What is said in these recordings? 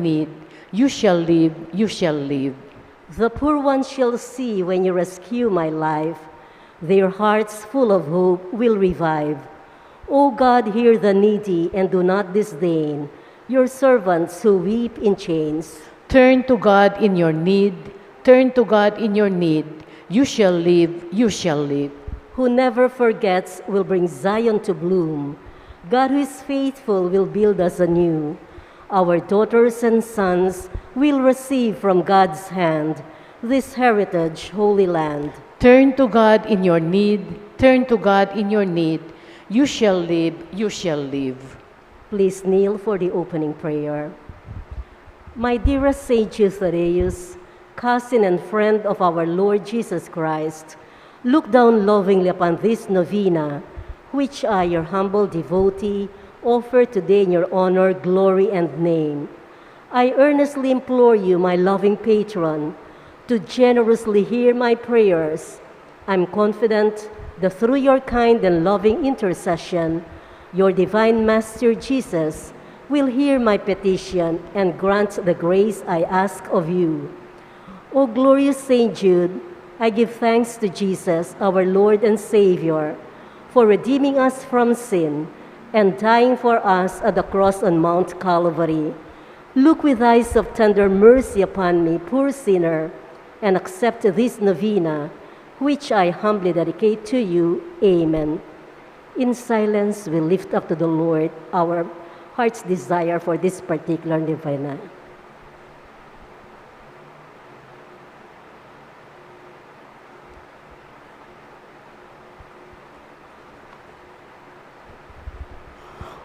need. You shall live, you shall live. The poor ones shall see when you rescue my life. Their hearts full of hope will revive. O God, hear the needy and do not disdain your servants who weep in chains. Turn to God in your need. Turn to God in your need. You shall live, you shall live. Who never forgets will bring Zion to bloom. God who is faithful will build us anew. Our daughters and sons will receive from God's hand this heritage, holy land. Turn to God in your need. Turn to God in your need. You shall live, you shall live. Please kneel for the opening prayer. My dearest Saint Jude Thaddeus, cousin and friend of our Lord Jesus Christ, look down lovingly upon this novena, which I, your humble devotee, offer today in your honor, glory, and name. I earnestly implore you, my loving patron, to generously hear my prayers. I'm confident that through your kind and loving intercession, your divine Master Jesus will hear my petition and grant the grace I ask of you. O glorious Saint Jude, I give thanks to Jesus, our Lord and Savior, for redeeming us from sin and dying for us at the cross on Mount Calvary. Look with eyes of tender mercy upon me, poor sinner, and accept this novena, which I humbly dedicate to you. Amen. In silence, we lift up to the Lord our heart's desire for this particular novena.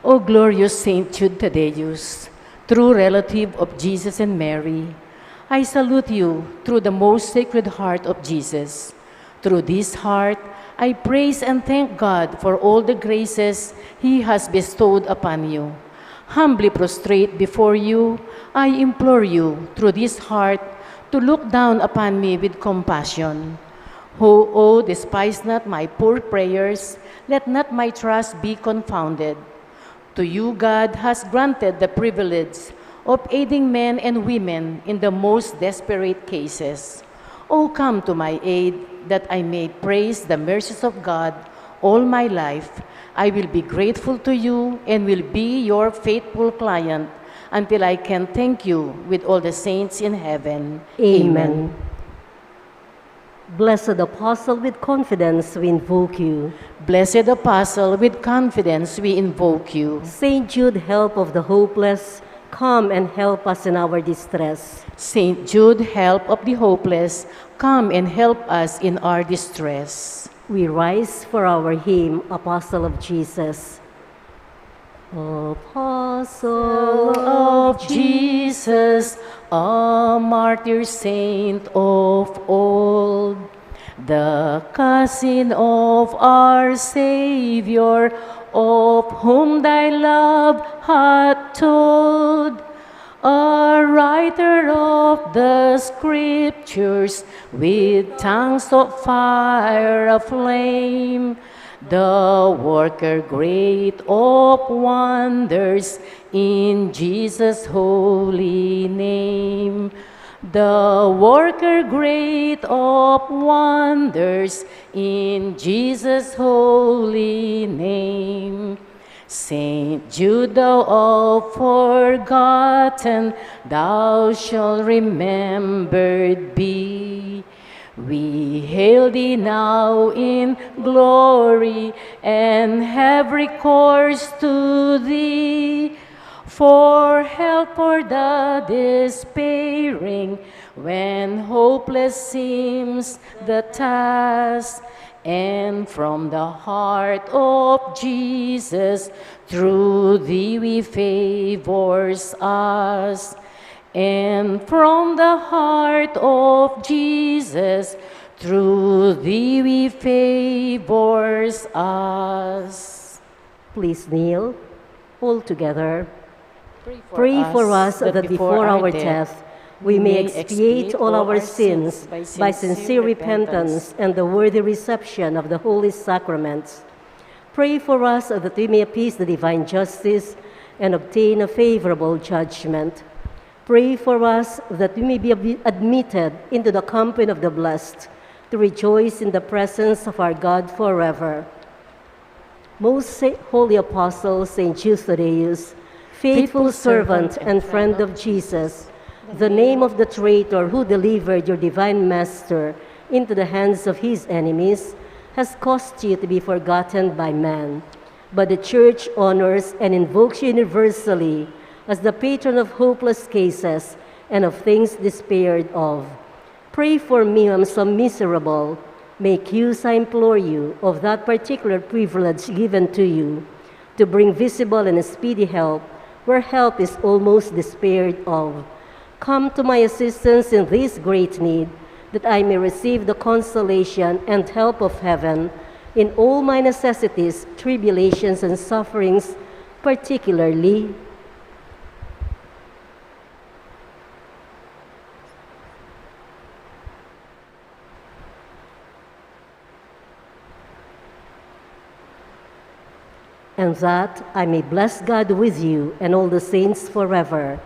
O glorious Saint Jude Thaddeus, true relative of Jesus and Mary, I salute you through the most sacred heart of Jesus. Through this heart, I praise and thank God for all the graces He has bestowed upon you. Humbly prostrate before you, I implore you through this heart to look down upon me with compassion. Oh, despise not my poor prayers, let not my trust be confounded. To you, God has granted the privilege of aiding men and women in the most desperate cases. Oh, come to my aid, that I may praise the mercies of God all my life. I will be grateful to you and will be your faithful client until I can thank you with all the saints in heaven. Amen. Blessed Apostle, with confidence we invoke you. Blessed Apostle, with confidence we invoke you. Saint Jude, help of the hopeless, come and help us in our distress. Saint Jude, help of the hopeless, come and help us in our distress. We rise for our hymn, Apostle of Jesus. Apostle of Jesus, a martyr saint of old, the cousin of our Savior, of whom thy love hath told, a writer of the Scriptures with tongues of fire aflame, the worker great of wonders in Jesus' holy name. The worker great of wonders in Jesus' holy name. Saint Jude, thou oft forgotten, thou shalt remembered be. We hail thee now in glory and have recourse to thee for help for the despairing when hopeless seems the task. And from the heart of Jesus, through thee we favors us. And from the heart of Jesus, through thee we favors us. Please kneel all together. Pray for us that before our death we may expiate all our sins by sincere repentance and the worthy reception of the holy sacraments. Pray for us that we may appease the divine justice and obtain a favorable judgment. Pray for us that we may be admitted into the company of the blessed, to rejoice in the presence of our God forever. Most holy Apostle, St. Jude Thaddeus, faithful servant and friend of Jesus, the name of the traitor who delivered your divine Master into the hands of his enemies has caused you to be forgotten by man. But the Church honors and invokes you universally as the patron of hopeless cases and of things despaired of. Pray for me who am so miserable. Make use, I implore you, of that particular privilege given to you, to bring visible and speedy help where help is almost despaired of. Come to my assistance in this great need, that I may receive the consolation and help of heaven in all my necessities, tribulations, and sufferings, particularly and that I may bless God with you and all the saints forever.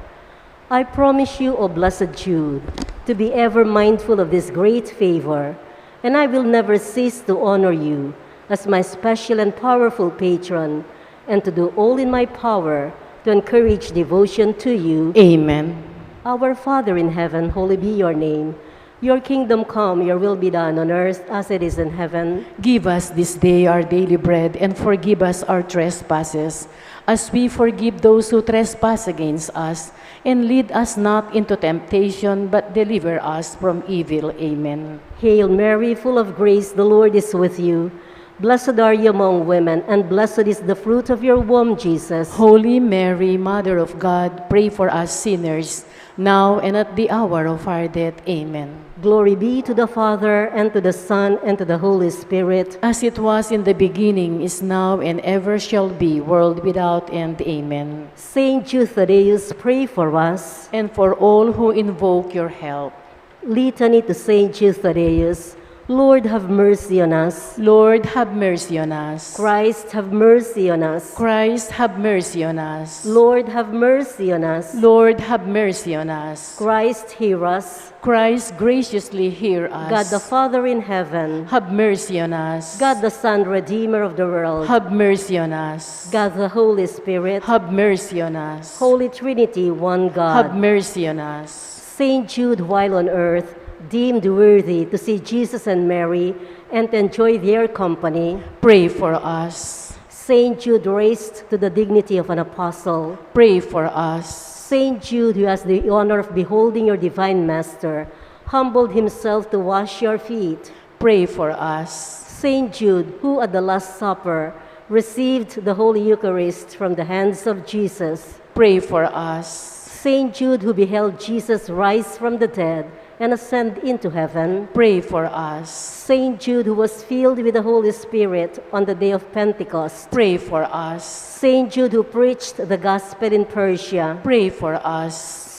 I promise you, O blessed Jude, to be ever mindful of this great favor, and I will never cease to honor you as my special and powerful patron, and to do all in my power to encourage devotion to you. Amen. Our Father in heaven, holy be your name. Your kingdom come, your will be done on earth as it is in heaven. Give us this day our daily bread, and forgive us our trespasses, as we forgive those who trespass against us. And lead us not into temptation, but deliver us from evil. Amen. Hail Mary, full of grace, the Lord is with you. Blessed are you among women, and blessed is the fruit of your womb, Jesus. Holy Mary, Mother of God, pray for us sinners, now and at the hour of our death. Amen. Glory be to the Father, and to the Son, and to the Holy Spirit. As it was in the beginning, is now, and ever shall be, world without end. Amen. Saint Jude Thaddeus, pray for us. And for all who invoke your help. Litany to Saint Jude Thaddeus. Lord, have mercy on us. Lord, have mercy on us. Christ, have mercy on us. Christ, have mercy on us. Lord, have mercy on us. Lord, have mercy on us. Christ, hear us. Christ, graciously hear us. God the Father in heaven, have mercy on us. God the Son, Redeemer of the world, have mercy on us. God the Holy Spirit, have mercy on us. Holy Trinity, one God, have mercy on us. Saint Jude, while on earth, deemed worthy to see Jesus and Mary and enjoy their company, pray for us. Saint Jude, raised to the dignity of an apostle, pray for us. Saint Jude, who has the honor of beholding your divine Master, humbled himself to wash your feet, pray for us. Saint Jude, who at the Last Supper received the Holy Eucharist from the hands of Jesus, pray for us. Saint Jude, who beheld Jesus rise from the dead and ascend into heaven, pray for us. Saint Jude, who was filled with the Holy Spirit on the day of Pentecost, pray for us. Saint Jude, who preached the gospel in Persia, pray for us.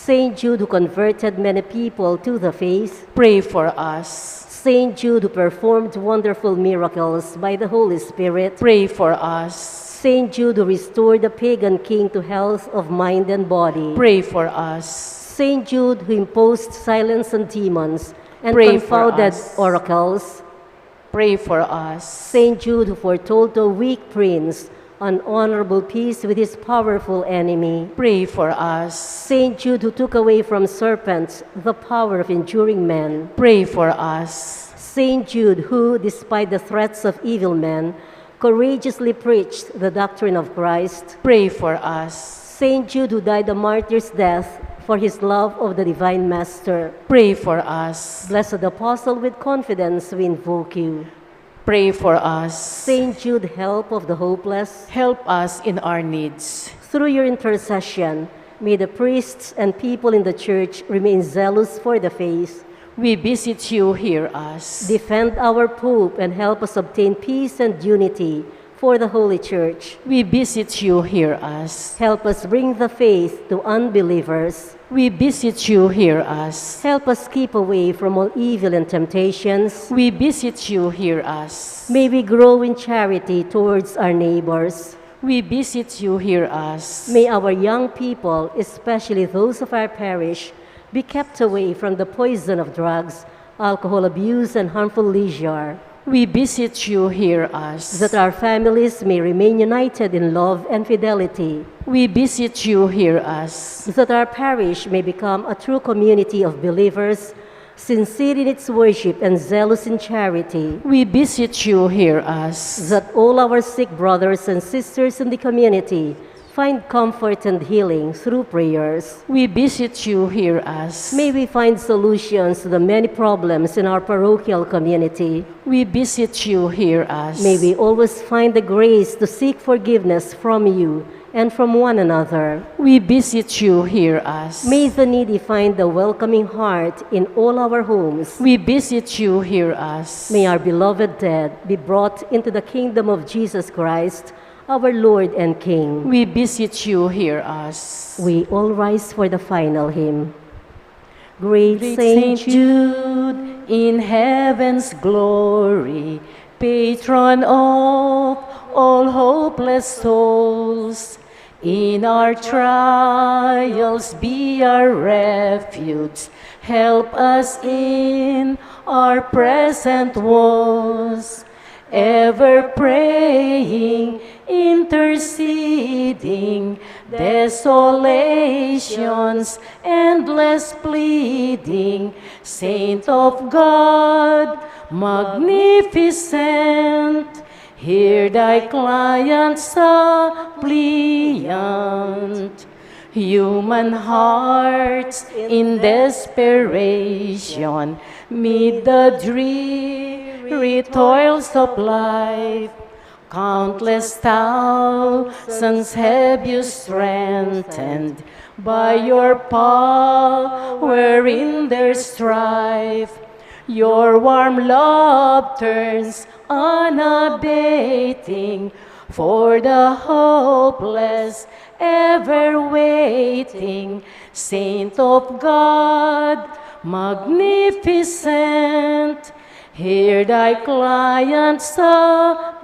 Saint Jude, who converted many people to the faith, pray for us. Saint Jude, who performed wonderful miracles by the Holy Spirit, pray for us. Saint Jude, who restored the pagan king to health of mind and body, pray for us. Saint Jude, who imposed silence on demons and pray for confounded us. oracles, pray for us. Saint Jude, who foretold to a weak prince an honorable peace with his powerful enemy, pray for us. Saint Jude, who took away from serpents the power of injuring men, pray for us. Saint Jude, who, despite the threats of evil men, courageously preached the doctrine of Christ, pray for us. Saint Jude, who died a martyr's death for his love of the divine Master, pray for us. Blessed Apostle, with confidence we invoke you. Pray for us. Saint Jude, help of the hopeless, help us in our needs. Through your intercession, may the priests and people in the Church remain zealous for the faith. We beseech you, hear us. Defend our Pope and help us obtain peace and unity for the Holy Church. We beseech you, hear us. Help us bring the faith to unbelievers. We beseech you, hear us. Help us keep away from all evil and temptations. We beseech you, hear us. May we grow in charity towards our neighbors. We beseech you, hear us. May our young people, especially those of our parish, be kept away from the poison of drugs, alcohol abuse, and harmful leisure. We beseech you, hear us. That our families may remain united in love and fidelity. We beseech you, hear us. That our parish may become a true community of believers, sincere in its worship and zealous in charity. We beseech you, hear us. That all our sick brothers and sisters in the community find comfort and healing through prayers. We beseech you, hear us. May we find solutions to the many problems in our parochial community. We beseech you, hear us. May we always find the grace to seek forgiveness from you and from one another. We beseech you, hear us. May the needy find the welcoming heart in all our homes. We beseech you, hear us. May our beloved dead be brought into the kingdom of Jesus Christ, our Lord and King. We beseech you, hear us. We all rise for the final hymn. Great Great Saint Saint Jude, in heaven's glory, patron of all hopeless souls, in our trials be our refuge, help us in our present woes, ever praying, interceding, desolations, endless pleading, Saint of God, magnificent, hear thy client suppliant. Human hearts in desperation meet the dreary toils of life. Countless thousands have you strengthened by your power in their strife. Your warm love turns unabating for the hopeless, ever waiting. Saint of God, magnificent, hear thy client suppliant.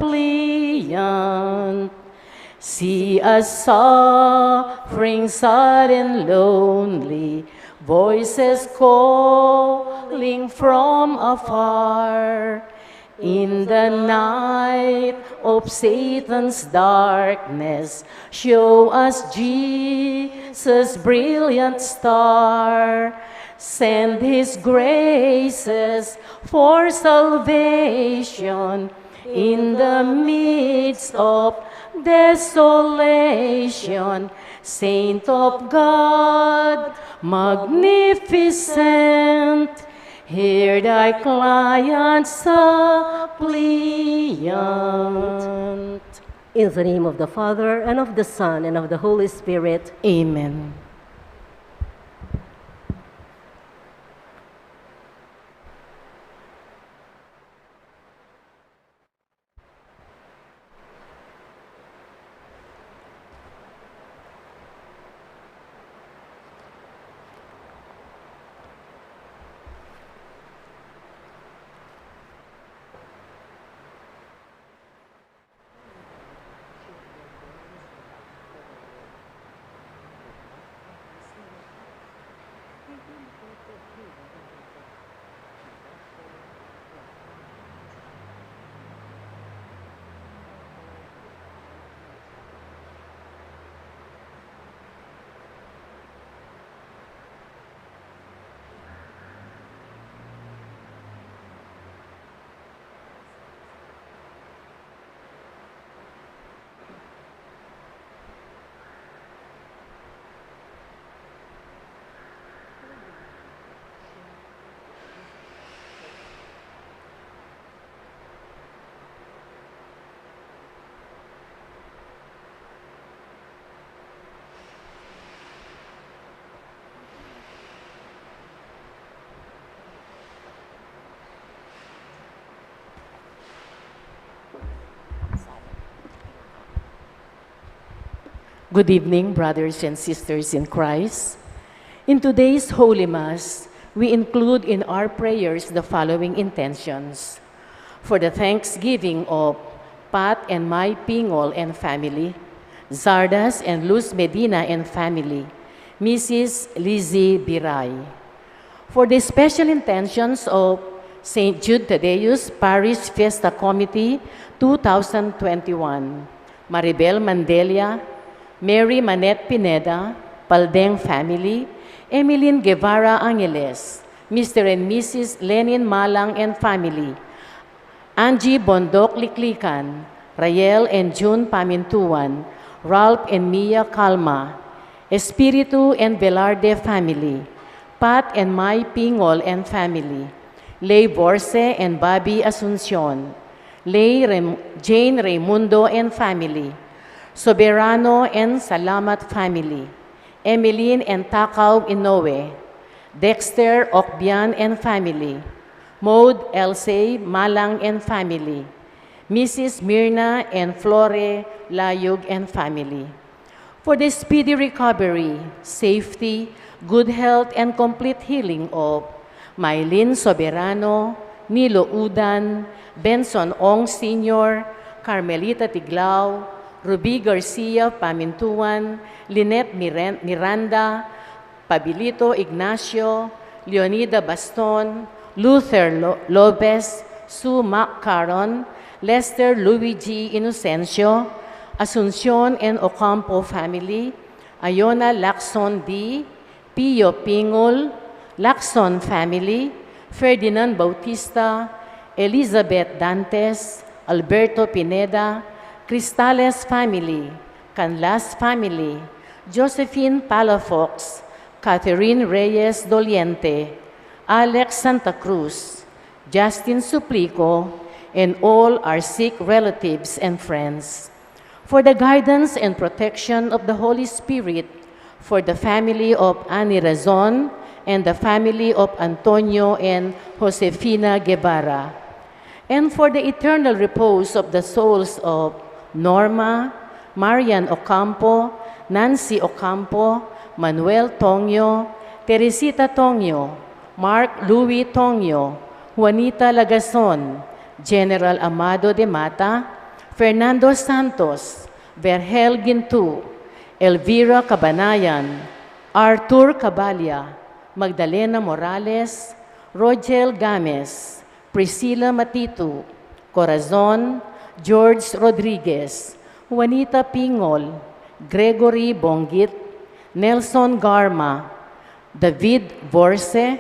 See us suffering, sad and lonely, voices calling from afar. In the night of Satan's darkness, show us Jesus' brilliant star. Send his graces for salvation in the midst of desolation. Saint of God, magnificent, hear thy client suppliant. In the name of the Father, and of the Son, and of the Holy Spirit. Amen. Good evening, brothers and sisters in Christ. In today's Holy Mass, we include in our prayers the following intentions. For the thanksgiving of Pat and Mai Pingol and family, Zardas and Luz Medina and family, Mrs. Lizzie Biray. For the special intentions of St. Jude Thaddeus Parish Fiesta Committee 2021, Maribel Mandelia, Mary Manette Pineda, Paldeng family, Emeline Guevara Angeles, Mr. and Mrs. Lenin Malang and family, Angie Bondok Liklikan, Rael and June Pamintuan, Ralph and Mia Calma, Espiritu and Velarde family, Pat and Mai Pingol and family, Lay Borse and Bobby Asuncion, Jane Raimundo and family, Soberano and Salamat family, Emeline and Takaw Inoue, Dexter Okbian and family, Maud Elsay Malang and family, Mrs. Mirna and Flore Layug and family. For the speedy recovery, safety, good health, and complete healing of Maylin Soberano, Nilo Udan, Benson Ong Sr., Carmelita Tiglao, Ruby Garcia Pamintuan, Lynette Miranda, Pabilito Ignacio, Leonida Baston, Luther Lopez, Sue Macaron, Lester Luigi Inocencio, Asuncion and Ocampo family, Ayona Lacson D, Pio Pingol, Lacson family, Ferdinand Bautista, Elizabeth Dantes, Alberto Pineda, Cristales family, Canlas family, Josephine Palafox, Catherine Reyes Doliente, Alex Santa Cruz, Justin Suplico, and all our sick relatives and friends. For the guidance and protection of the Holy Spirit, for the family of Ani Razon and the family of Antonio and Josefina Guevara, and for the eternal repose of the souls of Norma, Marian Ocampo, Nancy Ocampo, Manuel Tongyo, Teresita Tongyo, Mark Louis Tongyo, Juanita Lagason, General Amado de Mata, Fernando Santos, Vergel Gintu, Elvira Cabanayan, Arthur Cabalya, Magdalena Morales, Rogel Games, Priscilla Matitu, Corazon, George Rodriguez, Juanita Pingol, Gregory Bongit, Nelson Garma, David Borse,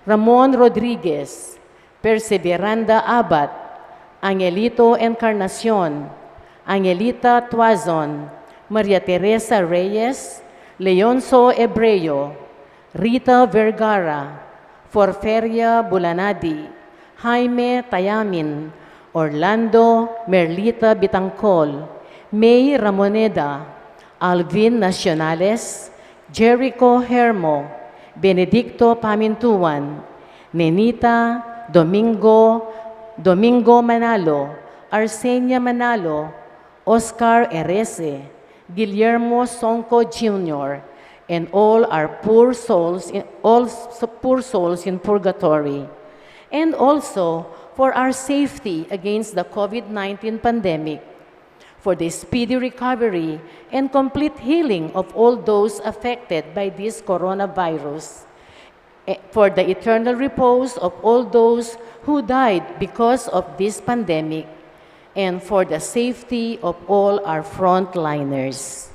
Ramon Rodriguez, Perseveranda Abad, Angelito Encarnacion, Angelita Tuazon, Maria Teresa Reyes, Leonzo Ebreo, Rita Vergara, Forferia Bulanadi, Jaime Tayamin, Orlando Merlita Bitangcol, May Ramoneda, Alvin Nacionales, Jericho Hermo, Benedicto Pamintuan, Nenita Domingo Manalo, Arsenia Manalo, Oscar Erese, Guillermo Sonco Jr., and all our poor souls in purgatory, and also for our safety against the COVID-19 pandemic, for the speedy recovery and complete healing of all those affected by this coronavirus, for the eternal repose of all those who died because of this pandemic, and for the safety of all our frontliners.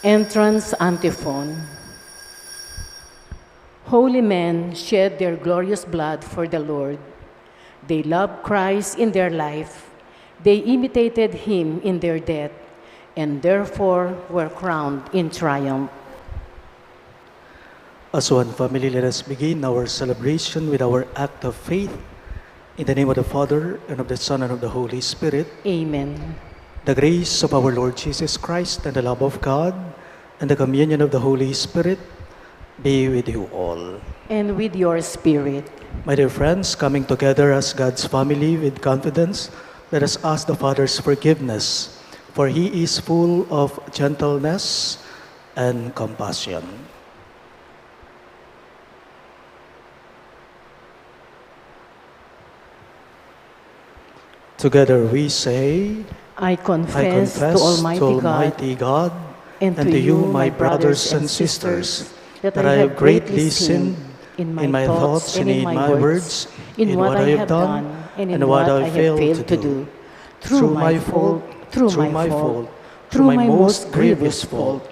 Entrance antiphon. Holy men shed their glorious blood for the Lord. They loved Christ in their life. They imitated him in their death, and therefore were crowned in triumph. As one family, let us begin our celebration with our act of faith. In the name of the Father, and of the Son, and of the Holy Spirit. Amen. The grace of our Lord Jesus Christ, and the love of God, and the communion of the Holy Spirit be with you all. And with your spirit. My dear friends, coming together as God's family with confidence, let us ask the Father's forgiveness, for he is full of gentleness and compassion. Together we say, I confess to Almighty God and to you, my brothers and sisters, that I have greatly sinned in my thoughts and in my words, in what I have done and what I failed to do. Through my fault, through my most grievous fault.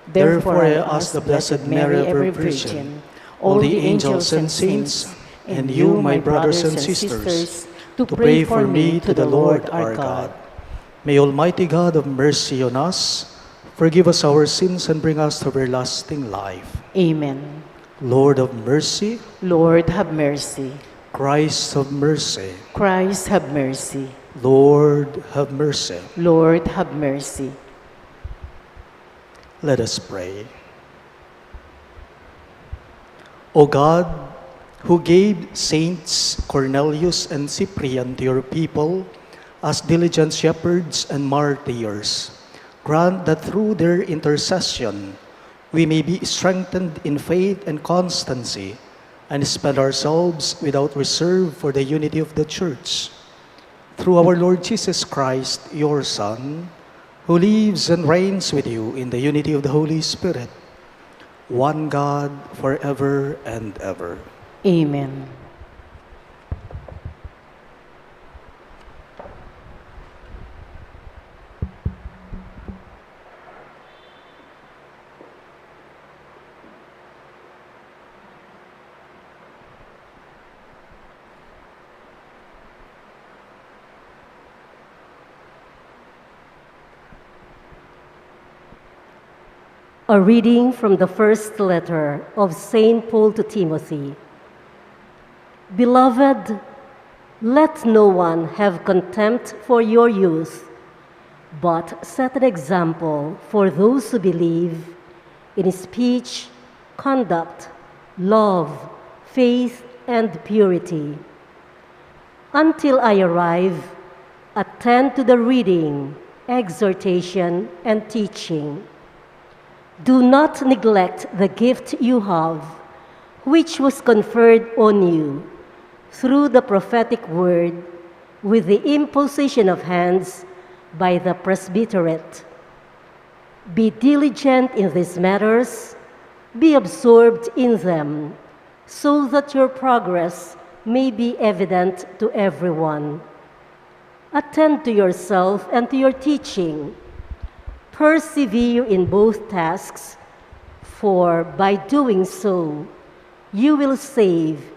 Therefore I ask the Blessed Mary, ever Virgin, all the angels and saints, and you, my brothers and sisters, to pray for me to the Lord our God. May Almighty God have mercy on us, forgive us our sins, and bring us to everlasting life. Amen. Lord of mercy, Lord, have mercy. Christ have mercy. Christ, have mercy. Lord, have mercy. Lord, have mercy. Let us pray. O God, who gave Saints Cornelius and Cyprian to your people as diligent shepherds and martyrs, grant that through their intercession we may be strengthened in faith and constancy, and spend ourselves without reserve for the unity of the Church. Through our Lord Jesus Christ, your Son, who lives and reigns with you in the unity of the Holy Spirit, one God, forever and ever. Amen. A reading from the first letter of St. Paul to Timothy. Beloved, let no one have contempt for your youth, but set an example for those who believe in speech, conduct, love, faith, and purity. Until I arrive, attend to the reading, exhortation, and teaching. Do not neglect the gift you have, which was conferred on you through the prophetic word with the imposition of hands by the presbyterate. Be diligent in these matters, be absorbed in them, so that your progress may be evident to everyone. Attend to yourself and to your teaching. Persevere in both tasks, for by doing so, you will save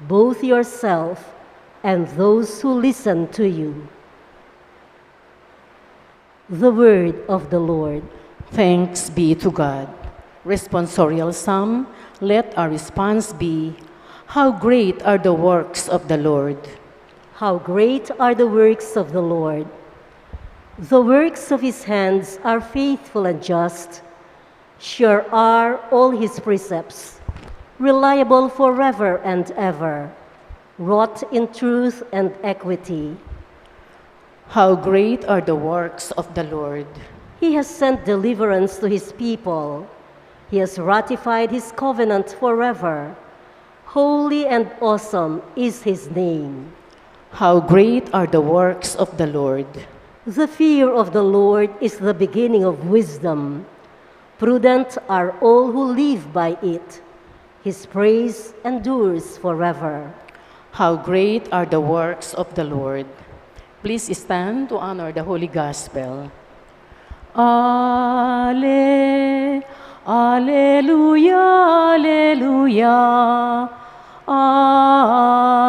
both yourself and those who listen to you. The word of the Lord. Thanks be to God. Responsorial Psalm, let our response be, how great are the works of the Lord. How great are the works of the Lord. The works of his hands are faithful and just. Sure are all his precepts, reliable forever and ever, wrought in truth and equity. How great are the works of the Lord. He has sent deliverance to his people. He has ratified his covenant forever. Holy and awesome is his name. How great are the works of the Lord. The fear of the Lord is the beginning of wisdom. Prudent are all who live by it. His praise endures forever. How great are the works of the Lord. Please stand to honor the Holy Gospel. Ale, Alleluia, Alleluia, Alleluia,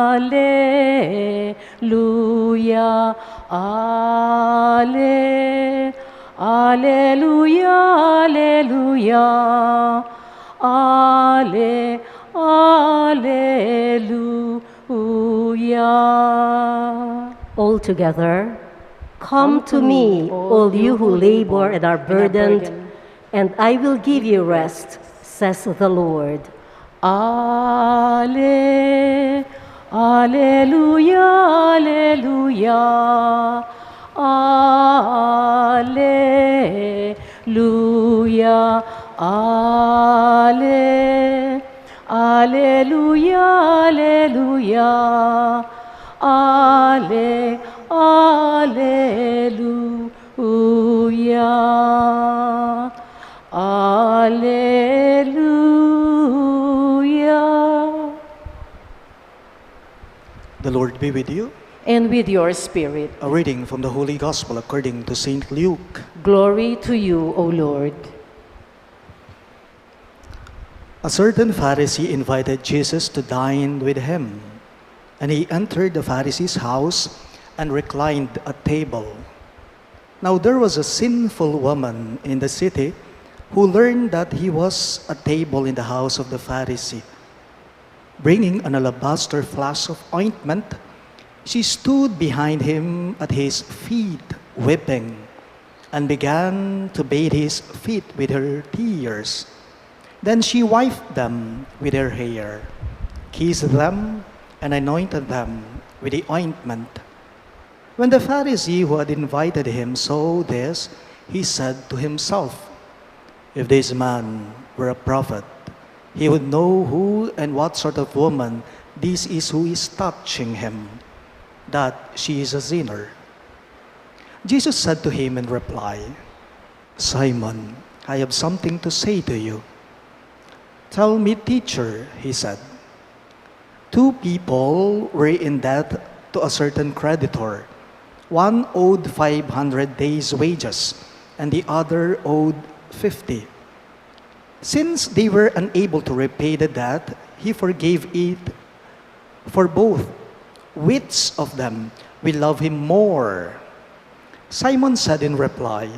Ale, Alleluia, Alleluia, Ale, Alleluia. All together, come to me, all you who labor and are burdened, and I will give you rest, says the Lord. Ale, Alleluia, Alleluia, Alleluia, Ale, Alleluia, Alleluia, Ale, Alleluia, Alleluia. The Lord be with you. And with your spirit. A reading from the Holy Gospel according to St. Luke. Glory to you, O Lord. A certain Pharisee invited Jesus to dine with him, and he entered the Pharisee's house and reclined at table. Now there was a sinful woman in the city who learned that he was at table in the house of the Pharisee. Bringing an alabaster flask of ointment, she stood behind him at his feet, weeping, and began to bathe his feet with her tears. Then she wiped them with her hair, kissed them, and anointed them with the ointment. When the Pharisee who had invited him saw this, he said to himself, "If this man were a prophet, he would know who and what sort of woman this is who is touching him, that she is a sinner." Jesus said to him in reply, "Simon, I have something to say to you." "Tell me, teacher," he said. Two people were in debt to a certain creditor. One owed 500 days' wages, and the other owed 50. Since they were unable to repay the debt, he forgave it for both. Which of them will love him more? Simon said in reply,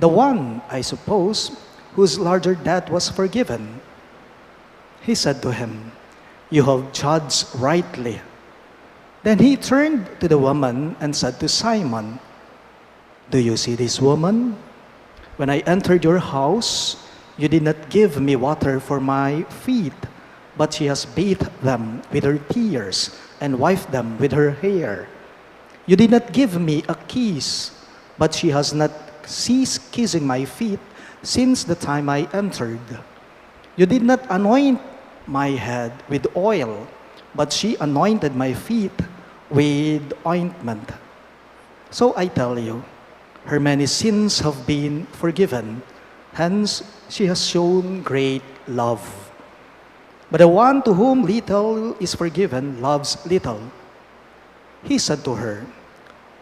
"The one, I suppose, whose larger debt was forgiven." He said to him, "You have judged rightly." Then he turned to the woman and said to Simon, "Do you see this woman? When I entered your house, you did not give me water for my feet, but she has bathed them with her tears and wiped them with her hair. You did not give me a kiss, but she has not ceased kissing my feet since the time I entered. You did not anoint my head with oil, but she anointed my feet with ointment. So I tell you, her many sins have been forgiven, hence she has shown great love. But the one to whom little is forgiven loves little." He said to her,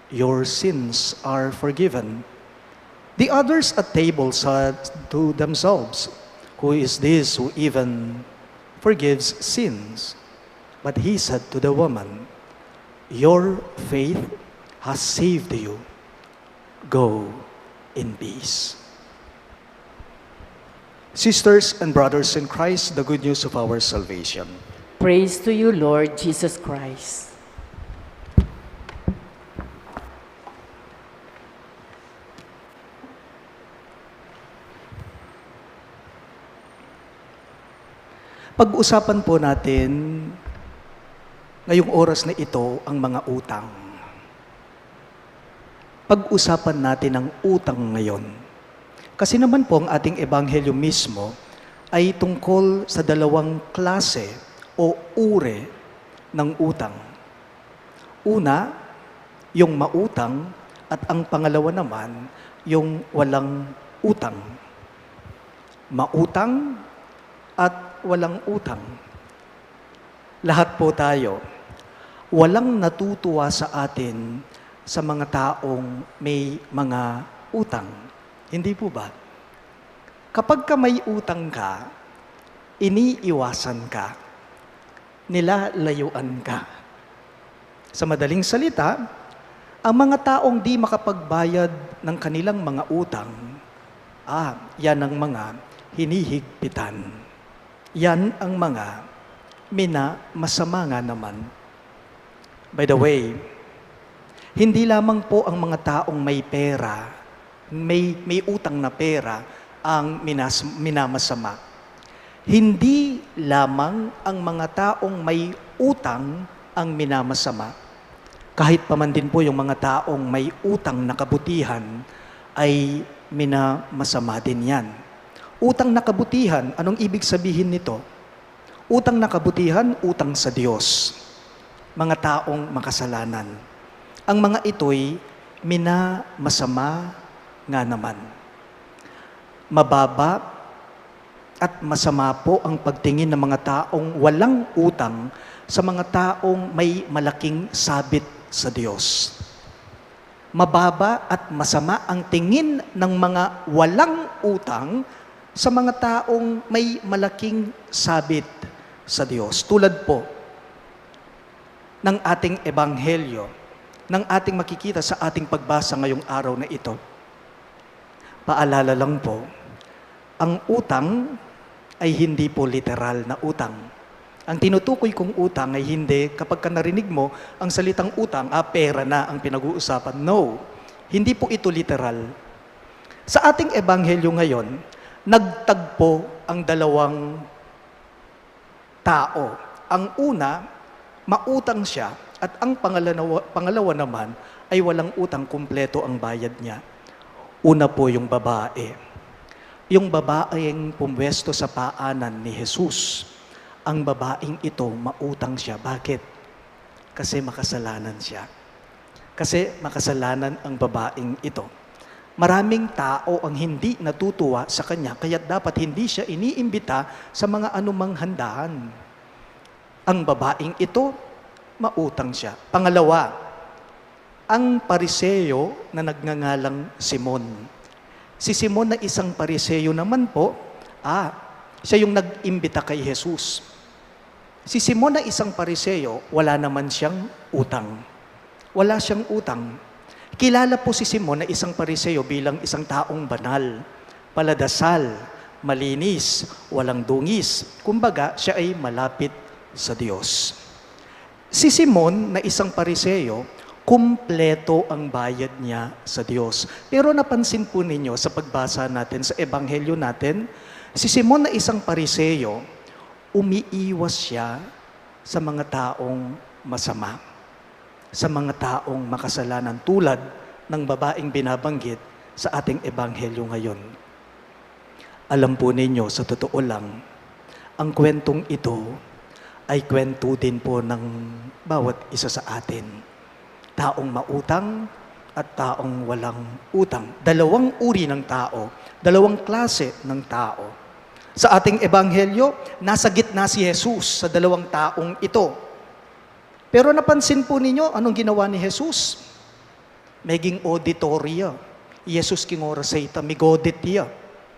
"Your sins are forgiven." The others at table said to themselves, "Who is this who even forgives sins?" But he said to the woman, "Your faith has saved you. Go in peace." Sisters and brothers in Christ, the good news of our salvation. Praise to you, Lord Jesus Christ. Pag-usapan po natin ngayong oras na ito ang mga utang. Pag-usapan natin ang utang ngayon. Kasi naman po ang ating ebanghelyo mismo ay tungkol sa dalawang klase o uri ng utang. Una, yung mautang, at ang pangalawa naman, yung walang utang. Mautang at walang utang. Lahat po tayo, walang natutuwa sa atin sa mga taong may mga utang. Hindi po ba? Kapag ka may utang ka, iniiwasan ka, nilalayuan ka. Sa madaling salita, ang mga taong di makapagbayad ng kanilang mga utang, yan ang mga hinihigpitan. Yan ang mga masama nga naman. By the way, hindi lamang po ang mga taong may pera, may utang na pera ang minamasama. Hindi lamang ang mga taong may utang ang minamasama. Kahit pa man din po yung mga taong may utang na kabutihan ay minamasama din yan. Utang na kabutihan, anong ibig sabihin nito? Utang na kabutihan, utang sa Diyos. Mga taong makasalanan. Ang mga ito'y minamasama nga naman. Mababa at masama po ang pagtingin ng mga taong walang utang sa mga taong may malaking sabit sa Diyos. Mababa at masama ang tingin ng mga walang utang sa mga taong may malaking sabit sa Diyos. Tulad po ng ating ebanghelyo, ng ating makikita sa ating pagbasa ngayong araw na ito. Paalala lang po, ang utang ay hindi po literal na utang. Ang tinutukoy kong utang ay hindi, kapag ka narinig mo, ang salitang utang, pera na ang pinag-uusapan. No, hindi po ito literal. Sa ating ebanghelyo ngayon, nagtagpo ang dalawang tao. Ang una, mautang siya, at ang pangalawa naman ay walang utang, kumpleto ang bayad niya. Una po yung babae. Yung babaeng pumwesto sa paanan ni Jesus. Ang babaeng ito, mautang siya. Bakit? Kasi makasalanan siya. Kasi makasalanan ang babaeng ito. Maraming tao ang hindi natutuwa sa kanya, kaya dapat hindi siya iniimbita sa mga anumang handaan. Ang babaeng ito, mautang siya. Pangalawa, ang Pariseyo na nagngangalang Simon. Si Simon na isang Pariseyo naman po, siya yung nag-imbita kay Jesus. Si Simon na isang Pariseyo, wala naman siyang utang. Wala siyang utang. Kilala po si Simon na isang Pariseyo bilang isang taong banal, paladasal, malinis, walang dungis. Kumbaga, siya ay malapit sa Diyos. Si Simon na isang Pariseyo, kumpleto ang bayad niya sa Diyos. Pero napansin po ninyo sa pagbasa natin sa ebanghelyo natin, si Simon na isang Pariseyo, umiiwas siya sa mga taong masama, sa mga taong makasalanan tulad ng babaeng binabanggit sa ating ebanghelyo ngayon. Alam po ninyo, sa totoo lang, ang kwentong ito ay kwento din po ng bawat isa sa atin. Taong mautang at taong walang utang. Dalawang uri ng tao, dalawang klase ng tao. Sa ating ebanghelyo, nasa gitna si Jesus sa dalawang taong ito. Pero napansin po ninyo, anong ginawa ni Jesus? Meging auditorya. Jesus kingora sa ita, migodit niya.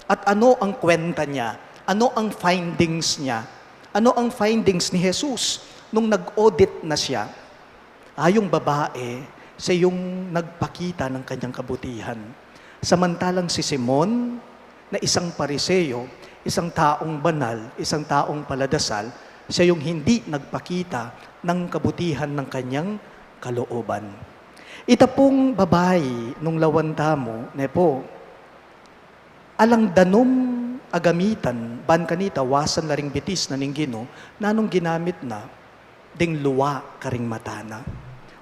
At ano ang kwenta niya? Ano ang findings niya? Ano ang findings ni Jesus nung nag-audit na siya? Yung babae, siya yung nagpakita ng kanyang kabutihan. Samantalang si Simon, na isang Pariseyo, isang taong banal, isang taong paladasal, siya yung hindi nagpakita ng kabutihan ng kanyang kalooban. Ita pong babae nung lawantamo, nepo, alang danom agamitan, ban kanita, wasan laring bitis na ninggino, nanong ginamit na, ding luwa karing matana.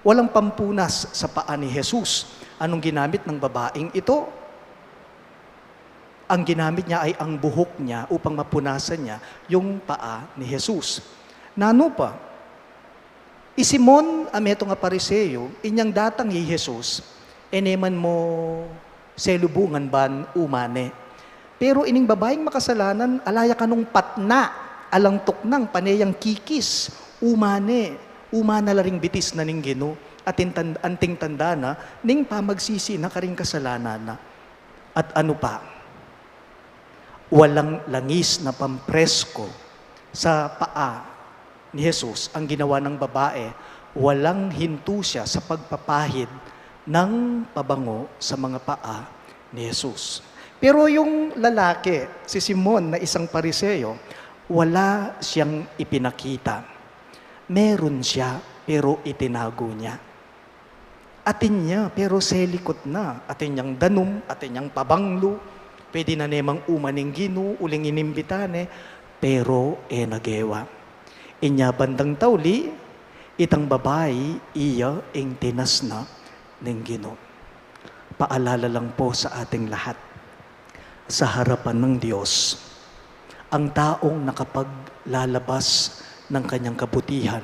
Walang pampunas sa paa ni Jesus. Anong ginamit ng babaeng ito? Ang ginamit niya ay ang buhok niya upang mapunasan niya yung paa ni Jesus. Nano pa? Isimon, ameto nga Pariseyo, inyang datang ni Jesus, eneman mo selubungan ban umane. Pero ining babaeng makasalanan, alaya kanong patna, alang tuknang paneyang kikis, umana laring bitis na ninggino, at anting tanda na, ning pamagsisi na karing kasalanan na. At ano pa? Walang langis na pampresko sa paa ni Jesus ang ginawa ng babae. Walang hinto siya sa pagpapahid ng pabango sa mga paa ni Jesus. Pero yung lalaki, si Simon na isang Pariseo, wala siyang ipinakita. Meron siya, pero itinago niya. Atin niya, pero selikot na. Atin niyang danum, atin niyang pabanglo, pwede na nemang umaning ginu, uling inimbitane, pero nagewa. Inya bandang tawli, itang babae, iya ing tinas na ng ginu. Paalala lang po sa ating lahat, sa harapan ng Diyos, ang taong nakapaglalabas ng kanyang kabutihan,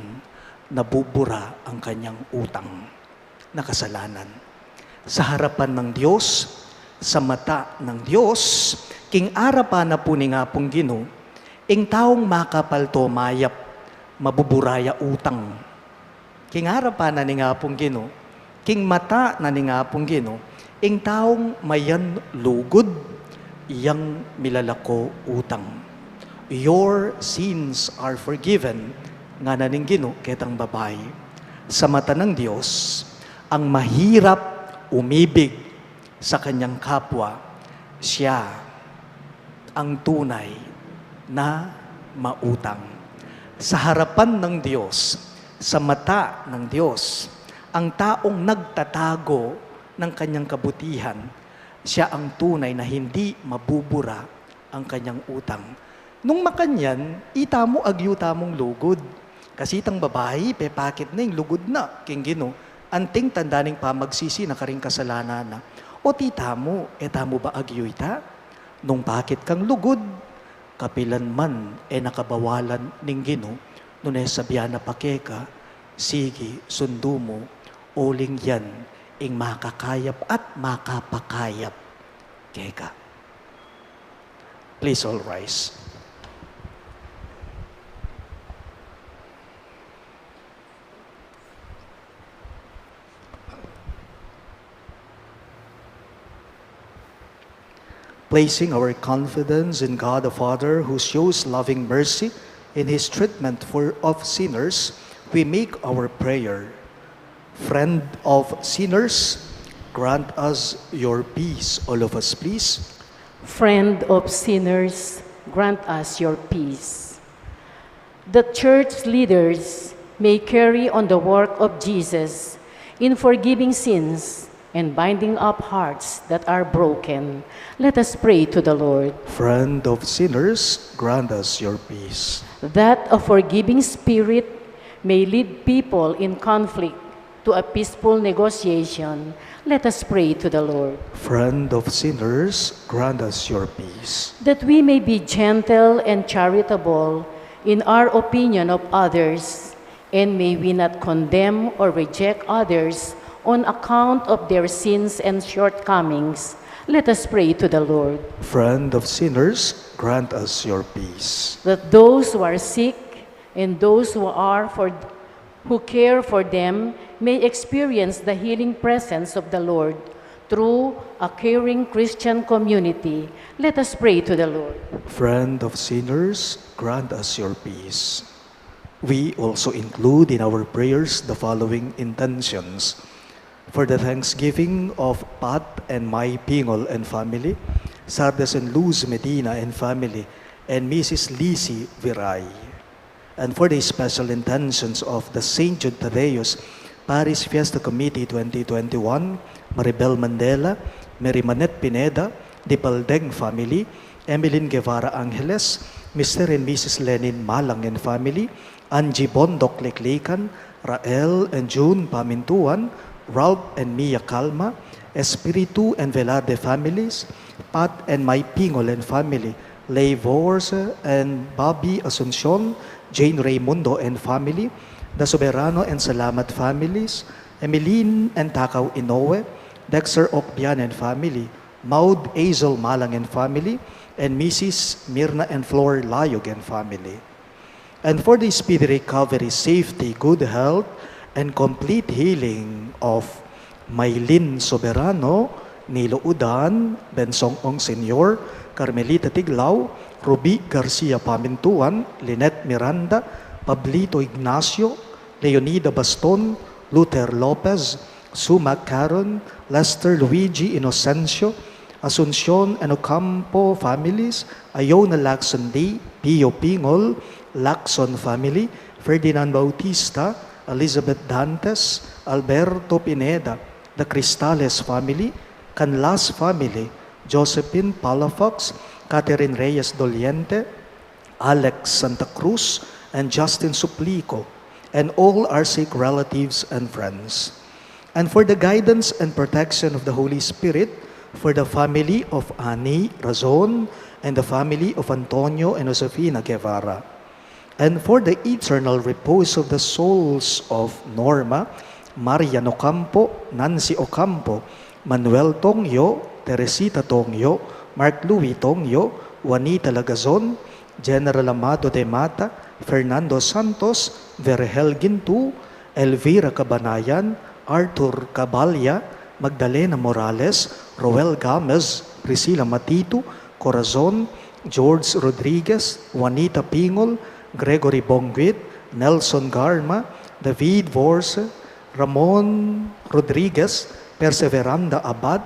nabubura ang kanyang utang na kasalanan. Sa harapan ng Diyos, sa mata ng Diyos, king arapan na po ni nga pong Gino, ing taong makapalto mayap, mabuburaya utang. King arapan na ni nga pong Gino, king mata na ni nga pong Gino, ing taong mayan lugod, iyang milalako utang. Your sins are forgiven, nga naning Gino, ketang babae. Sa mata ng Diyos, ang mahirap umibig sa kanyang kapwa, siya ang tunay na mautang. Sa harapan ng Diyos, sa mata ng Diyos, ang taong nagtatago ng kanyang kabutihan, siya ang tunay na hindi mabubura ang kanyang utang. Nung makanyan, ita mo agyuta mong lugod. Kasi itang babae, pepakit na yung lugod na, king Gino, anting tandaning pamagsisi na karing kasalanan na. O tita mo, etamo ba agyuita? Nung pakit kang lugod, kapilan man nakabawalan ning Gino, nung sabihan na pakeka, sige, sundo mo, uling yan, ing makakayap at makapakayap. Keka. Please all rise. Placing our confidence in God the Father, who shows loving mercy in His treatment of sinners, we make our prayer. Friend of sinners, grant us your peace. All of us, please. Friend of sinners, grant us your peace. The church leaders may carry on the work of Jesus in forgiving sins and binding up hearts that are broken. Let us pray to the Lord. Friend of sinners, grant us your peace. That a forgiving spirit may lead people in conflict to a peaceful negotiation. Let us pray to the Lord. Friend of sinners, grant us your peace. That we may be gentle and charitable in our opinion of others, and may we not condemn or reject others on account of their sins and shortcomings. Let us pray to the Lord. Friend of sinners, grant us your peace. That those who are sick and those who care for them may experience the healing presence of the Lord through a caring Christian community. Let us pray to the Lord. Friend of sinners, grant us your peace. We also include in our prayers the following intentions. For the thanksgiving of Pat and Mai Pingol and family, Sardes and Luz Medina and family, and Mrs. Lisi Viray. And for the special intentions of the St. Jude Thaddeus Parish Fiesta Committee 2021, Maribel Mandela, Mary Manet Pineda, Dipaldeng family, Emeline Guevara Angeles, Mr. and Mrs. Lenin Malang and family, Angie Bondok Leklekan, Rael and June Pamintuan, Ralph and Mia Calma, Espiritu and Velarde families, Pat and Mai Pingol and family, Lay Vorse and Bobby Asuncion, Jane Raimundo and family, the Soberano and Salamat families, Emeline and Takaw Inoue, Dexter Okbian and family, Maud Azel Malang and family, and Mrs. Mirna and Flor Layog and family. And for the speedy recovery, safety, good health, and complete healing of Maylin Soberano Nilo Udan, Bensong Ong Senior, Carmelita Tiglao, Ruby Garcia Pamintuan, Lynette Miranda, Pablito Ignacio, Leonida Baston, Luther Lopez, Suma Caron, Lester Luigi Inocencio, Asuncion and Ocampo families, Ayona Lacson D, Pio Pingol, Lacson family, Ferdinand Bautista, Elizabeth Dantes, Alberto Pineda, the Cristales family, Canlas family, Josephine Palafox, Catherine Reyes Doliente, Alex Santa Cruz, and Justin Suplico, and all our sick relatives and friends. And for the guidance and protection of the Holy Spirit, for the family of Ani Razon, and the family of Antonio and Josefina Guevara, and for the eternal repose of the souls of Norma, Marian Ocampo, Nancy Ocampo, Manuel Tongyo, Teresita Tongyo, Mark Louis Tongyo, Juanita Lagazon, General Amado de Mata, Fernando Santos, Vergel Gintu, Elvira Cabanayan, Arthur Cabalya, Magdalena Morales, Roel Gamez, Priscilla Matito, Corazon, George Rodriguez, Juanita Pingol, Gregory Bonguit, Nelson Garma, David Vorse, Ramon Rodriguez, Perseveranda Abad,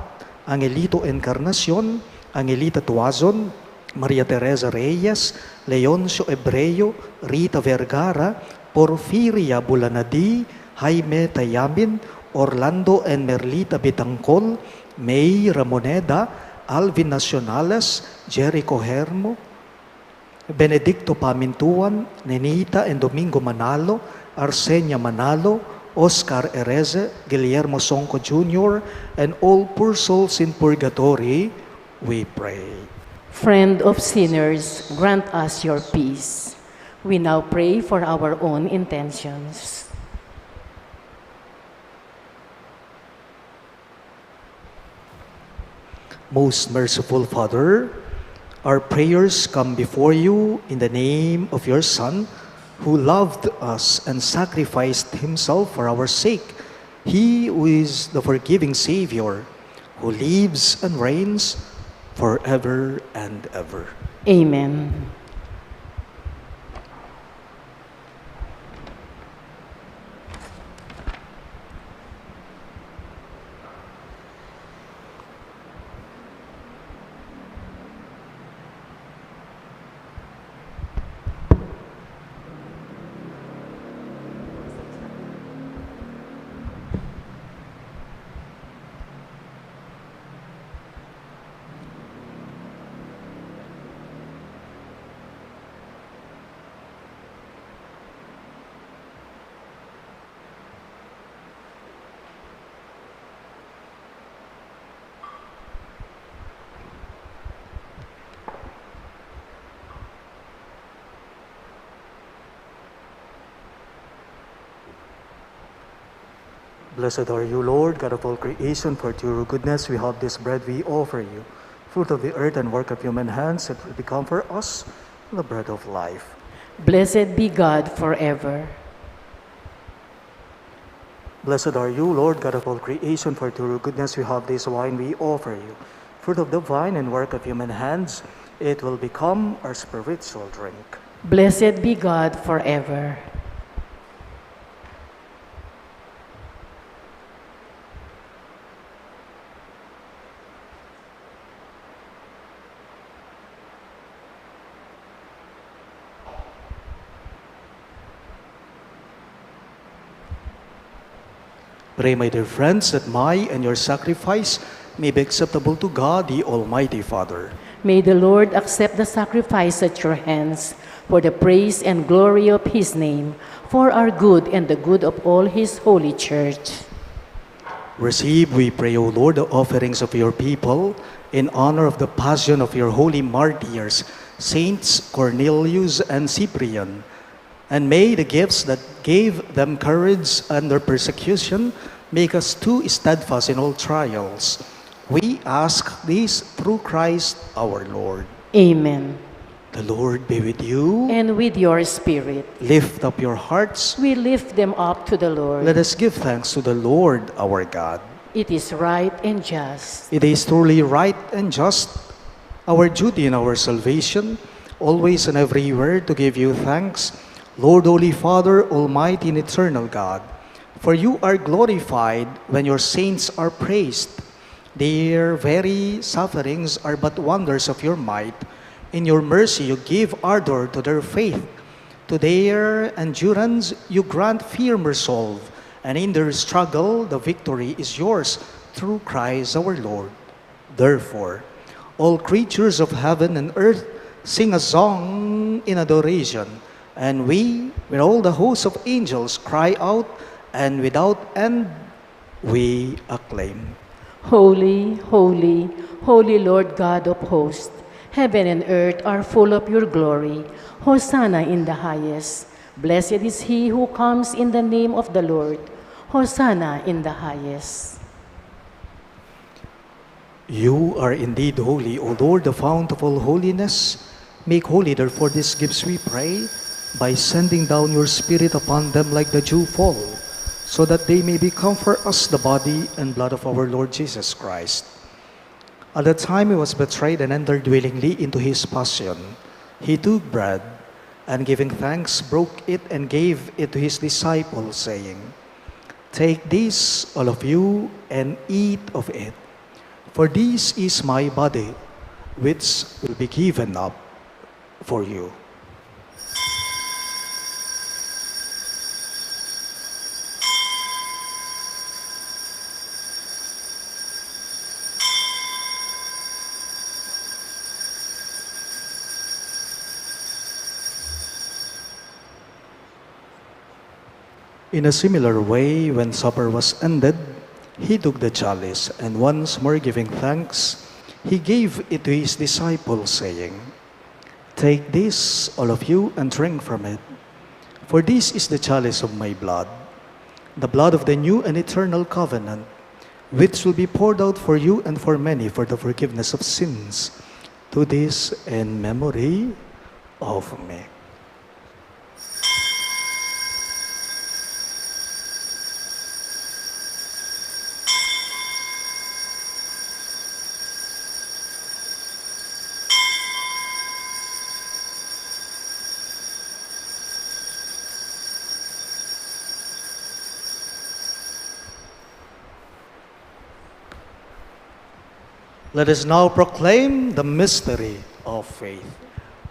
Angelito Encarnacion, Angelita Tuazon, Maria Teresa Reyes, Leoncio Ebreo, Rita Vergara, Porfiria Bulanadi, Jaime Tayamin, Orlando and Merlita Bitangcol, May Ramoneda, Alvin Nacionales, Jericho Hermo, Benedicto Pamintuan, Nenita and Domingo Manalo, Arsenia Manalo, Oscar Ereze, Guillermo Sonco Jr., and all poor souls in purgatory, we pray. Friend of sinners, grant us your peace. We now pray for our own intentions. Most merciful Father, our prayers come before you in the name of your Son, who loved us and sacrificed himself for our sake. He who is the forgiving Savior, who lives and reigns forever and ever. Amen. Blessed are you, Lord, God of all creation, for through your goodness we have this bread we offer you, fruit of the earth and work of human hands, it will become for us the bread of life. Blessed be God forever. Blessed are you, Lord, God of all creation, for through your goodness we have this wine we offer you, fruit of the vine and work of human hands, it will become our spiritual drink. Blessed be God forever. Pray, my dear friends, that my and your sacrifice may be acceptable to God, the Almighty Father. May the Lord accept the sacrifice at your hands for the praise and glory of his name, for our good and the good of all his holy church. Receive, we pray, O Lord, the offerings of your people in honor of the passion of your holy martyrs, Saints Cornelius and Cyprian. And may the gifts that gave them courage under persecution make us too steadfast in all trials. We ask this through Christ our Lord. Amen. The Lord be with you. And with your spirit. Lift up your hearts. We lift them up to the Lord. Let us give thanks to the Lord our God. It is right and just. It is truly right and just, our duty and our salvation, always and everywhere to give you thanks, Lord, Holy Father, Almighty and Eternal God. For you are glorified when your saints are praised. Their very sufferings are but wonders of your might. In your mercy you give ardor to their faith. To their endurance you grant firm resolve, and in their struggle the victory is yours through Christ our Lord. Therefore, all creatures of heaven and earth sing a song in adoration, and we, with all the hosts of angels, cry out, and without end we acclaim. Holy, holy, holy Lord God of hosts, heaven and earth are full of your glory. Hosanna in the highest. Blessed is he who comes in the name of the Lord. Hosanna in the highest. You are indeed holy, O Lord, the fount of all holiness. Make holy, therefore, these gifts, we pray, by sending down your Spirit upon them like the dew fall, so that they may become for us the body and blood of our Lord Jesus Christ. At the time he was betrayed and entered willingly into his passion, he took bread, and giving thanks, broke it and gave it to his disciples, saying, "Take this, all of you, and eat of it. For this is my body, which will be given up for you." In a similar way, when supper was ended, he took the chalice, and once more giving thanks, he gave it to his disciples, saying, "Take this, all of you, and drink from it. For this is the chalice of my blood, the blood of the new and eternal covenant, which will be poured out for you and for many for the forgiveness of sins. Do this in memory of me." Let us now proclaim the mystery of faith.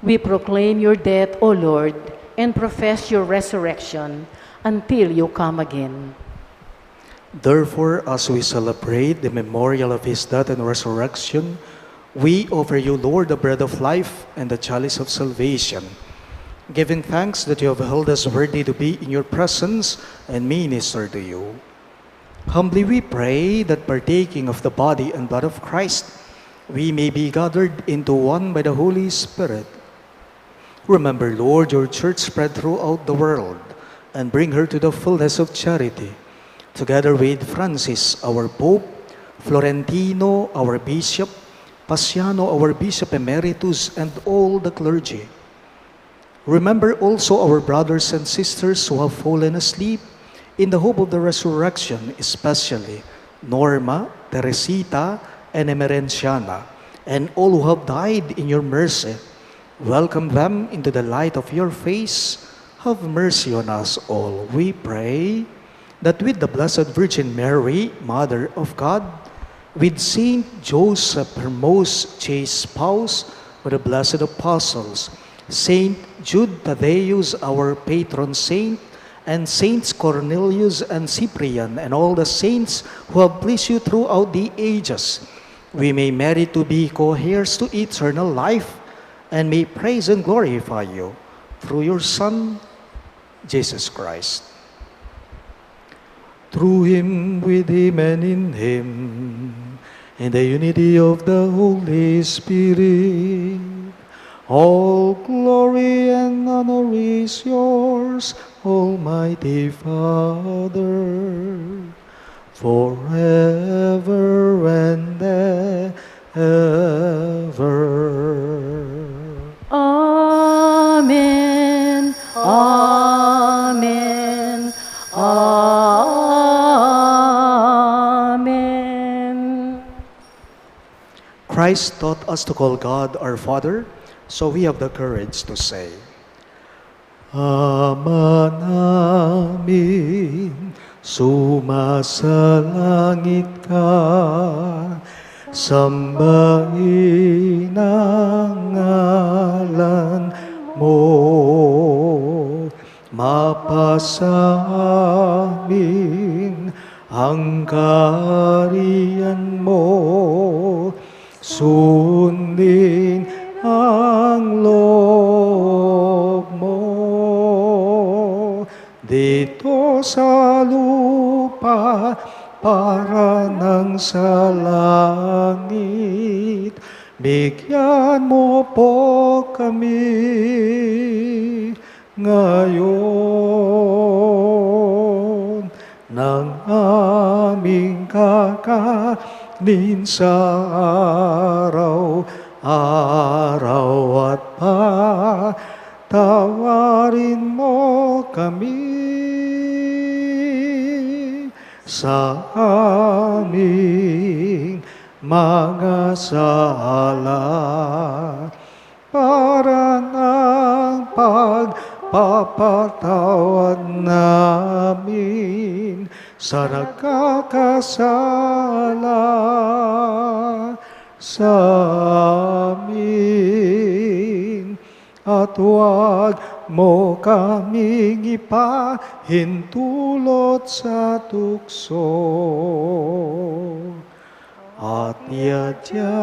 We proclaim your death, O Lord, and profess your resurrection until you come again. Therefore, as we celebrate the memorial of his death and resurrection, we offer you, Lord, the bread of life and the chalice of salvation, giving thanks that you have held us worthy to be in your presence and minister to you. Humbly we pray that partaking of the body and blood of Christ, we may be gathered into one by the Holy Spirit. Remember, Lord, your church spread throughout the world, and bring her to the fullness of charity, together with Francis, our Pope, Florentino, our Bishop, Paciano, our Bishop Emeritus, and all the clergy. Remember also our brothers and sisters who have fallen asleep in the hope of the resurrection, especially Norma, Teresita, and Emerenciana, and all who have died in your mercy. Welcome them into the light of your face. Have mercy on us all, we pray, that with the Blessed Virgin Mary, Mother of God, with Saint Joseph, her most chaste spouse, with the blessed apostles, Saint Jude Thaddeus, our patron saint, and Saints Cornelius and Cyprian, and all the saints who have pleased you throughout the ages, we may merit to be co-heirs to eternal life, and may praise and glorify you through your Son, Jesus Christ. Through him, with him, and in him, in the unity of the Holy Spirit, all glory and honor is yours, Almighty Father, forever and ever. Amen. Amen. Amen. Christ taught us to call God our Father, so we have the courage to say, Ama namin, sumasalangit ka, sambahin ang ngalan mo, mapasa amin ang kaharian mo, sundin ang loob mo dito sa lupa para nang sa langit. Bigyan mo po kami ngayon ng aming kakanin sa araw-araw at patawarin mo kami sa aming mga sala para ng pagpapatawad namin sa nagkakasala sa amin. At huwag mo kaming ipahintulot sa tukso, at yadya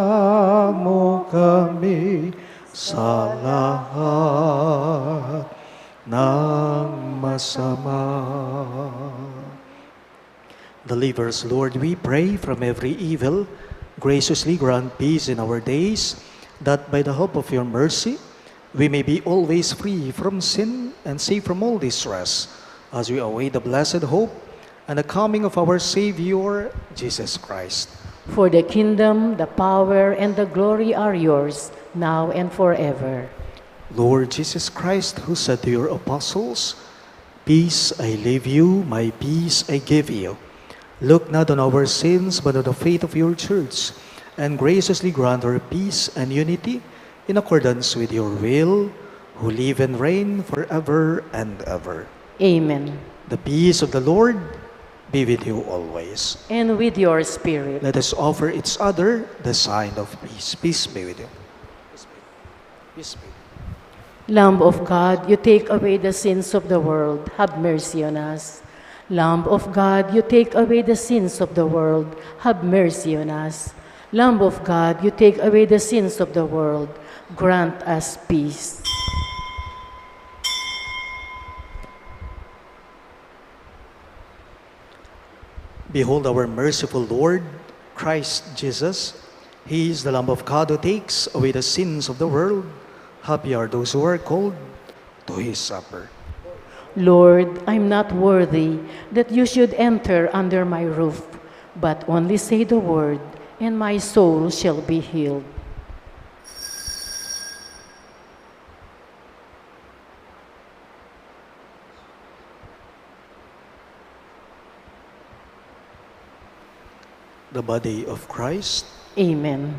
mo kami sa lahat ng masama. Deliver us, Lord, we pray, from every evil. Graciously grant peace in our days, that by the help of your mercy, we may be always free from sin and safe from all distress, as we await the blessed hope and the coming of our Savior, Jesus Christ. For the kingdom, the power, and the glory are yours, now and forever. Lord Jesus Christ, who said to your apostles, Peace I leave you, my peace I give you. Look not on our sins, but on the faith of your church, and graciously grant her peace and unity in accordance with your will, who live and reign forever and ever. Amen. The peace of the Lord be with you always. And with your spirit. Let us offer each other the sign of peace. Peace be with you. Peace be with you. Lamb of God, you take away the sins of the world, have mercy on us. Lamb of God, you take away the sins of the world, have mercy on us. Lamb of God, you take away the sins of the world, grant us peace. Behold our merciful Lord, Christ Jesus. He is the Lamb of God who takes away the sins of the world. Happy are those who are called to his supper. Lord, I'm not worthy that you should enter under my roof, but only say the word, and my soul shall be healed. The body of Christ. Amen.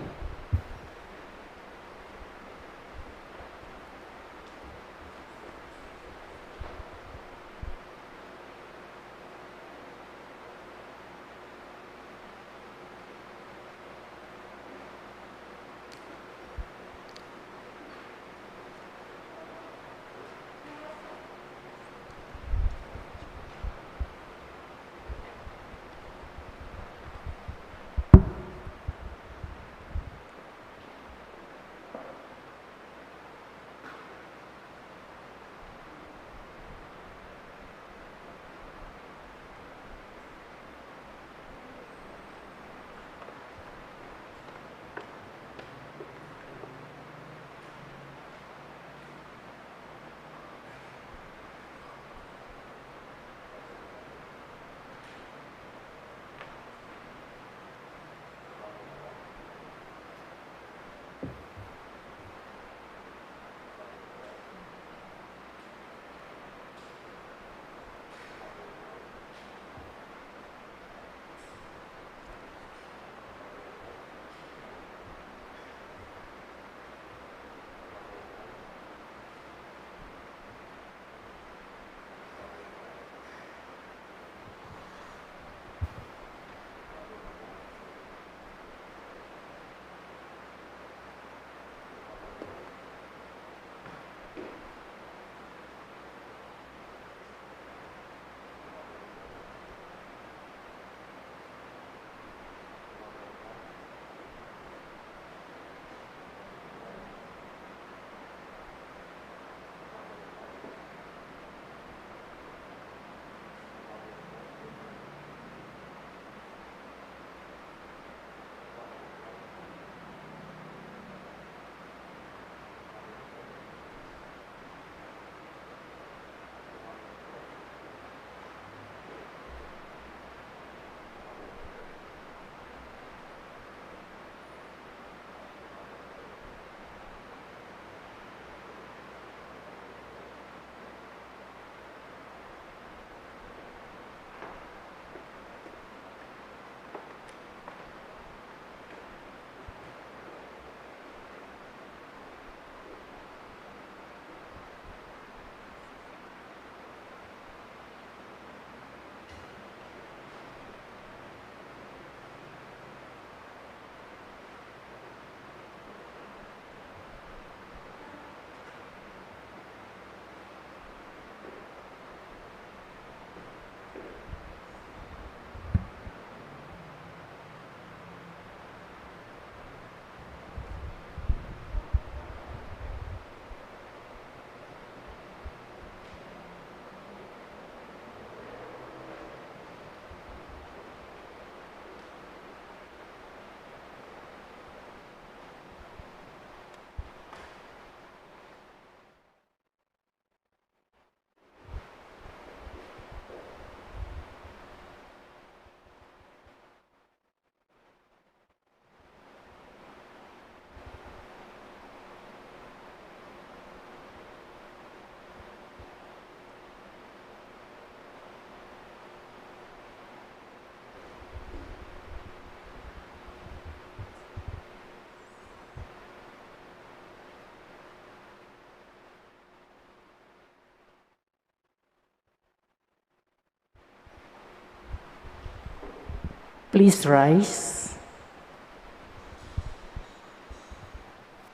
Please rise.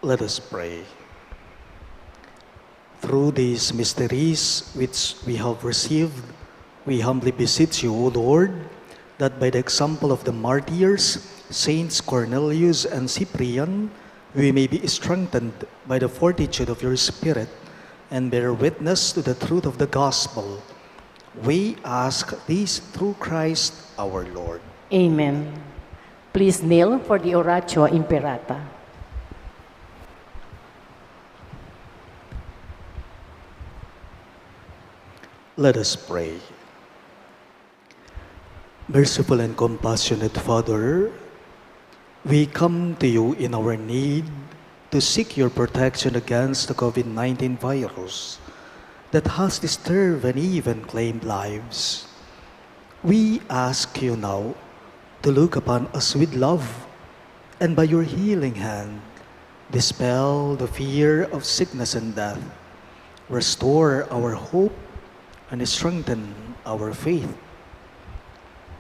Let us pray. Through these mysteries which we have received, we humbly beseech you, O Lord, that by the example of the martyrs, Saints Cornelius and Cyprian, we may be strengthened by the fortitude of your Spirit and bear witness to the truth of the gospel. We ask this through Christ our Lord. Amen. Please kneel for the Oratio Imperata. Let us pray. Merciful and compassionate Father, we come to you in our need to seek your protection against the COVID-19 virus that has disturbed and even claimed lives. We ask you now to look upon us with love and by your healing hand, dispel the fear of sickness and death, restore our hope, and strengthen our faith.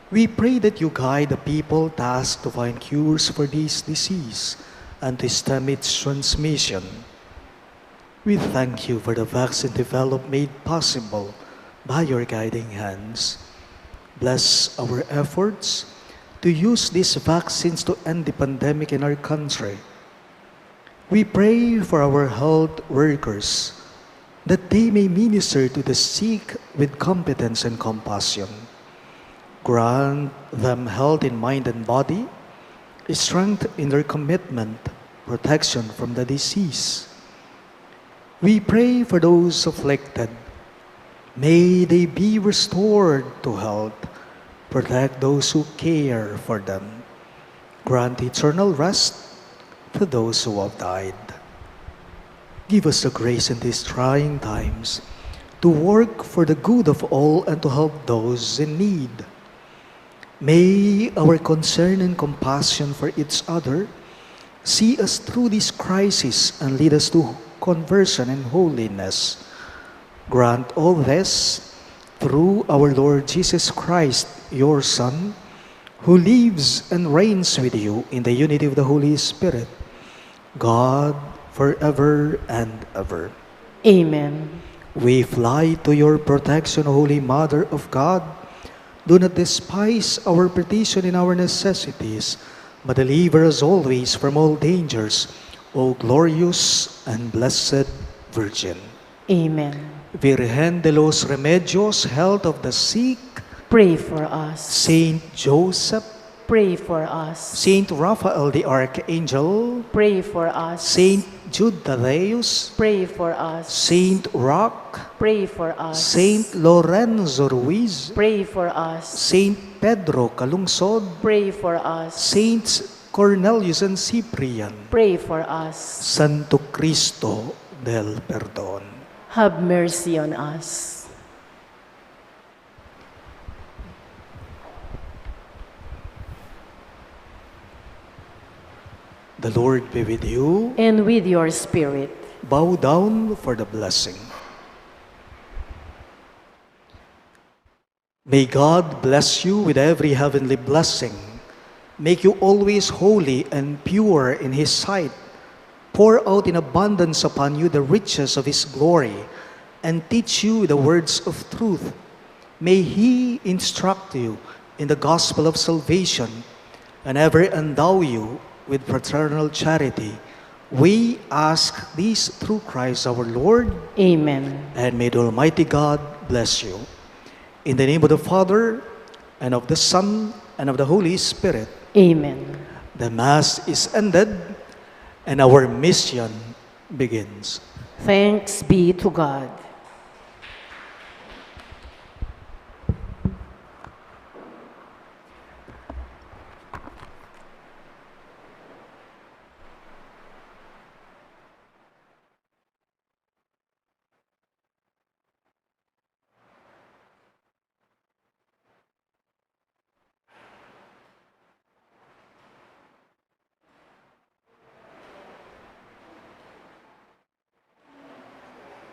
We pray that you guide the people tasked to find cures for this disease and to stem its transmission. We thank you for the vaccine developed made possible by your guiding hands. Bless our efforts to use these vaccines to end the pandemic in our country. We pray for our health workers that they may minister to the sick with competence and compassion. Grant them health in mind and body, strength in their commitment, protection from the disease. We pray for those afflicted. May they be restored to health. Protect those who care for them. Grant eternal rest to those who have died. Give us the grace in these trying times to work for the good of all and to help those in need. May our concern and compassion for each other see us through this crisis and lead us to conversion and holiness. Grant all this through our Lord Jesus Christ, your Son, who lives and reigns with you in the unity of the Holy Spirit, God, forever and ever. Amen. We fly to your protection, Holy Mother of God. Do not despise our petition in our necessities, but deliver us always from all dangers, O glorious and blessed Virgin. Amen. Virgen de los Remedios, health of the sick, Pray for us. Saint Joseph, Pray for us. Saint Raphael the Archangel, Pray for us. Saint Jude Thaddeus, Pray for us. Saint Roch, Pray for us. Saint Lorenzo Ruiz, Pray for us. Saint Pedro Calungsod, Pray for us. Saints Cornelius and Cyprian, Pray for us. Santo Cristo del Perdón. Have mercy on us. The Lord be with you. And with your spirit. Bow down for the blessing. May God bless you with every heavenly blessing, make you always holy and pure in His sight, pour out in abundance upon you the riches of His glory, and teach you the words of truth. May He instruct you in the gospel of salvation, and ever endow you with fraternal charity. We ask this through Christ our Lord. Amen. And may the Almighty God bless you. In the name of the Father, and of the Son, and of the Holy Spirit. Amen. The Mass is ended, and our mission begins. Thanks be to God.